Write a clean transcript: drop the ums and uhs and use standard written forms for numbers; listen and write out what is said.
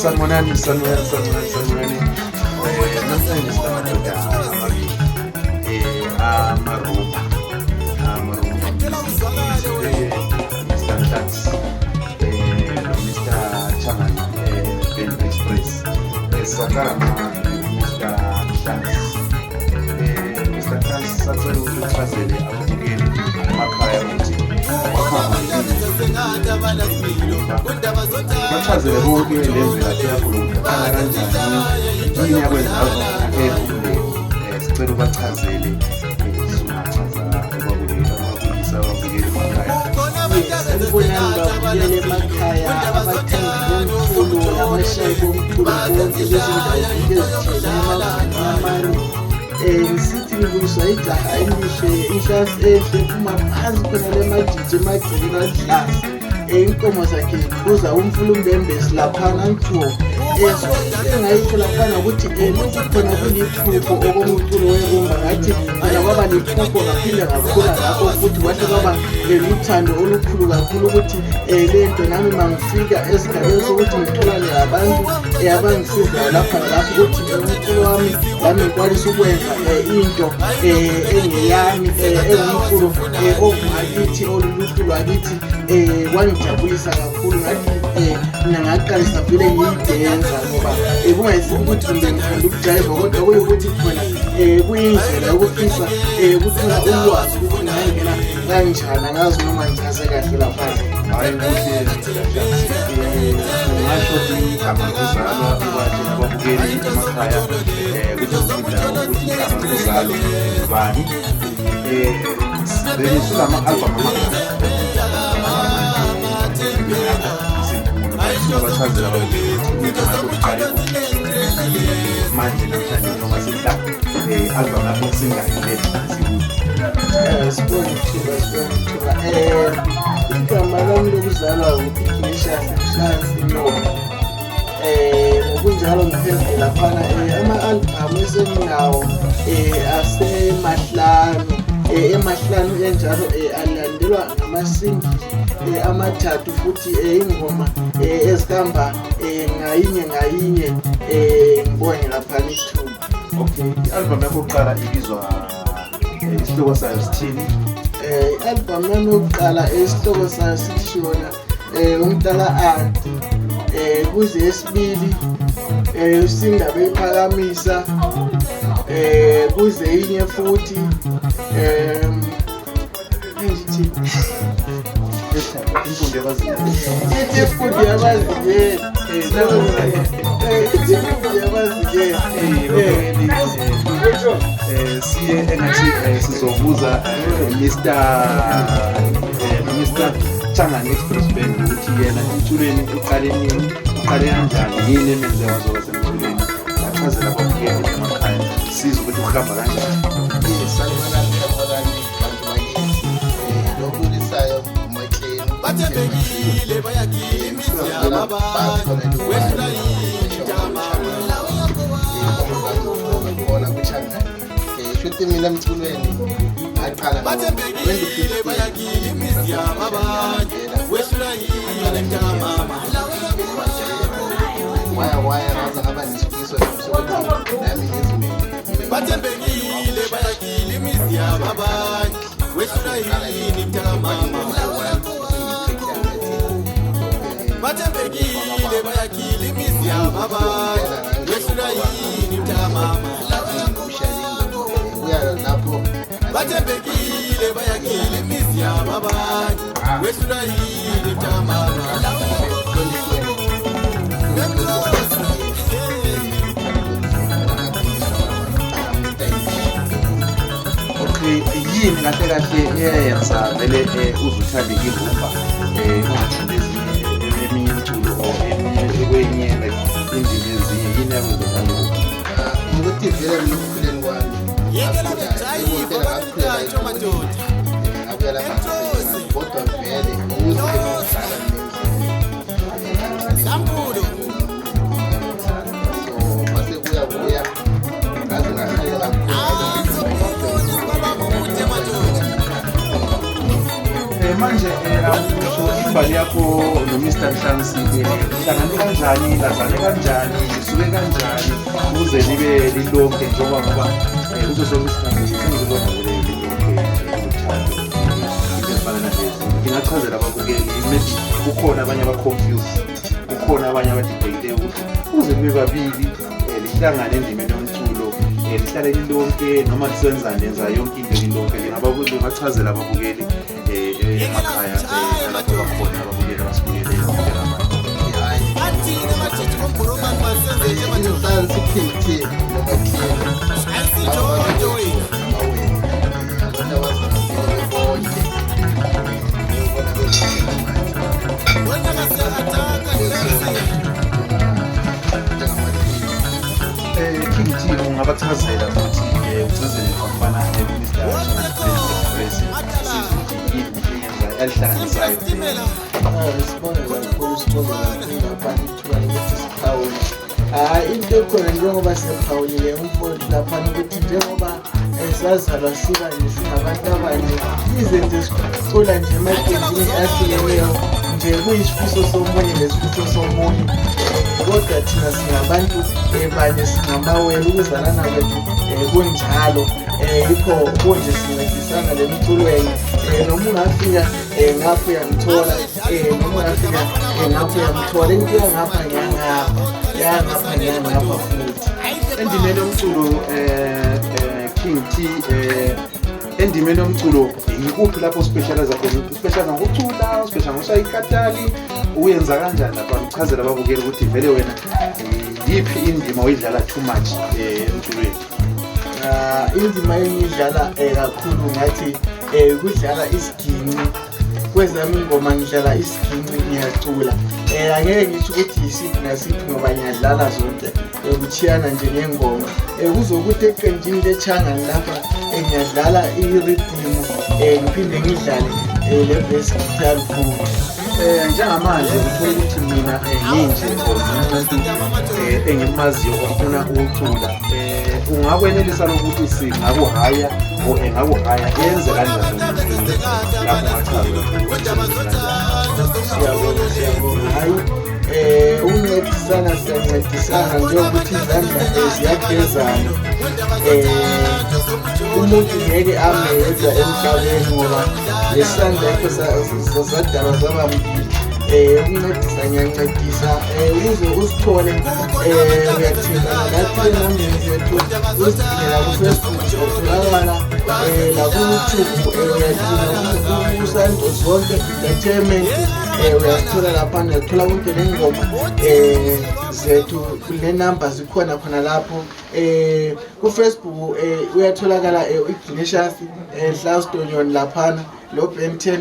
Sanibonani. Namhlanje silabantu amarumba Mr. Tax Mr. Chaman Ben Express Sakama Mr. Tax Mr. Tax sacela ukuthi uchazele ababukeli emakhaya ukuthi bachazele bonke lendlela yakulukhana kanjani yini yakwenza sicela ubachazele sizochaza ababukeli emakhaya. Sanibonani babukeli emakhaya, abathandi bomculo, abashayi bomculo bonke bezindawo ezithile amanye. Ngisithi ngibuyiswa ijaha elihle, inhlansi ehle, phuma phansi khona lemajiji emagcekeni aluhlaza. Inkomo zakhe ziphuza umfulumbembesi laphana nthuo. Engayisho laphana ukuthi lokhu khona kulithupho okomculo werumba ngathi mina kwaba liphupho ngaphinde ngakhula ngakho futhi kwahle kwaba luthando olukhulu kakhulu ukuthi lento nami mangifika esigabeni sokuthi ngitholane labantu abangisizayo lapha nalapho ukuthi umculo wami ngikwanisa ukwenza into engeyami engumculo ongakithi oluluhlu lwakithi kwangijabulisa kakhulu ngathi mina ngaqalisa vele ngiyidenza ngoba kungayisibo ukuthi ngithanda ukujayiva kodwa kuyukuthi khona kuyindlela yokufisa ukuthola ulwazi ukuthi ngingena kanjani ngazi noma ngichaze kahle lapha. Hayi kuhle ngasho igama lokuzalwa kwathi ababukeli emakhaya kuzofunda ukuthi igama lokuzalwa bani sulama album abachazela manje namhlanje noma sila album lapho singayile igama lami lokuzalwa uPikinisha Enhlansi ngokunjalo ngiphendule laphana ama-albhamu esenginawo asemahlanu emahlanu enjalo alandelwa ngama-single amathathu futhi ingoma ezihamba ngayinye ngibonye laphana ithuba. Okay, i-album yakho yokuqala ibizwa isihloko sayo sithini? I-album yami yokuqala isihloko sayo sithi yona umdala anti kuze esibili usindaba ephakamisa kuze inye futhi imfundo yabazingeli siye engathi sizobuza Mr. Changani Express Band ukuthi yena emculweni uqale kanjani, yini emenze wazoba semculweni, achazela ababukeli emakhaya siza ukuthi uhamba kanjani. Bathembekile bayagilisa abantu wesla ijama khona kuchanga shothi mina emculweni aqala bathembekile bayagilisa abantu wesla ijama waya ngaza ngaba nesifiso sokuthi nami ngizime. Bathembekile bayagilisa abantu wesla ijama Bathembekile bayagilisa abantu wesla ijama Bathembekile bayagilisa abantu wesla ijama Yini kahle eyenza vele uzuthande irumba eminye umculo kwenye indlela ezinye yini yakwenza ukuthi vele ukukhuleni kwami yekela bejayiva bakukantsho madoda abuyela kodwa vele ukuzikela Sambulo mase kuya ngaze ngahlala baba mude madoda manje imbali yakho noMr Nhlansi hlangane kanjani, lazane kanjani, lisuke kanjani ukuze libe lilonke njengoba ngoba kuzo zonke isikhathi sengizibona vele lilonke uthando into efana nalezi. Ngingachazela ababukeli maybe kukhona abanye aba-confused, kukhona abanye abadibhekile ukuthi kuze kube babili lihlangane endimeni yomculo lihlale lilonke noma lisenzane lenza yonke into lilonke. Ngingachazela ababukeli emakhaya lapho bakhona ababukeli abasibukeleyo King T ungabachazela ukuthi uchazele kwafana Mr elihlanganisayo. Sibona kakhulu sithola lapha ithuba lokuthi siphawule. Into ekhona njengoba siphawulile umfowethu lapha ukuthi njengoba sazalwa siba singabantu abanye izinto sicula nje emakhazini ahlukeneyo nje kuyisifiso somunye nesifiso somunye, kodwa thina singabantu banye singamawele ukuzalana kwethu kunjalo. Yikho konje sincedisana lemculweni. Noma ungafika ngapho uyangithola, noma ungafika ngapho uyangithola, into yangapha ngiyangapha futhi. Endimeni yomculo King T endimeni yomculo yikuphi lapho specialize khona? Specialize ngokucula, specialize ngokushaya ikatali, uyenza kanjani lapha? Uchazela ababukeli ukuthi vele wena yiphi indima oyidlala too much emculweni? Indima engidlala kakhulu ngathi kudlala isiginci. Kwezami ingoma ngidlala isiginci, ngiyacula. Angeke ngisho ukuthi yisiphi nasiphi ngoba ngiyadlala zonke kuchiyana nje ngengoma. Kuzokuthi eqenjini lechangani lapha ngiyadlala i-rhythm, ngiphinde ngidlale le-bass guitar futhi. Njengamanje uthola ukuthi mina yinje umuntu engimaziyo ofuna ukucula, ungakwenelisa ukuthi singakuhaya engakuhaya yenze kanjani lapho ngachaza? Siyabonga. Hayi, ukuncedisana siyancedisana njengokuthi izandla ziyagezana. Umuntu ngeke ame yedwa emhlabeni ngoba lesandla yakho zadalwa zaba mbili. Ukuncedisa ngiyancedisa ukuze usithole uyathintana nathi enambeni zethu uzithela ku-Facebook, utholakala laku-YouTube, uyadinga uSantos zonke entertainment, uyazithola laphana, uyathola konke nengoma zethu kule number zikhona khona lapho. Ku-Facebook uyatholakala Ignatius Hlastonyon laphana lo Ben 10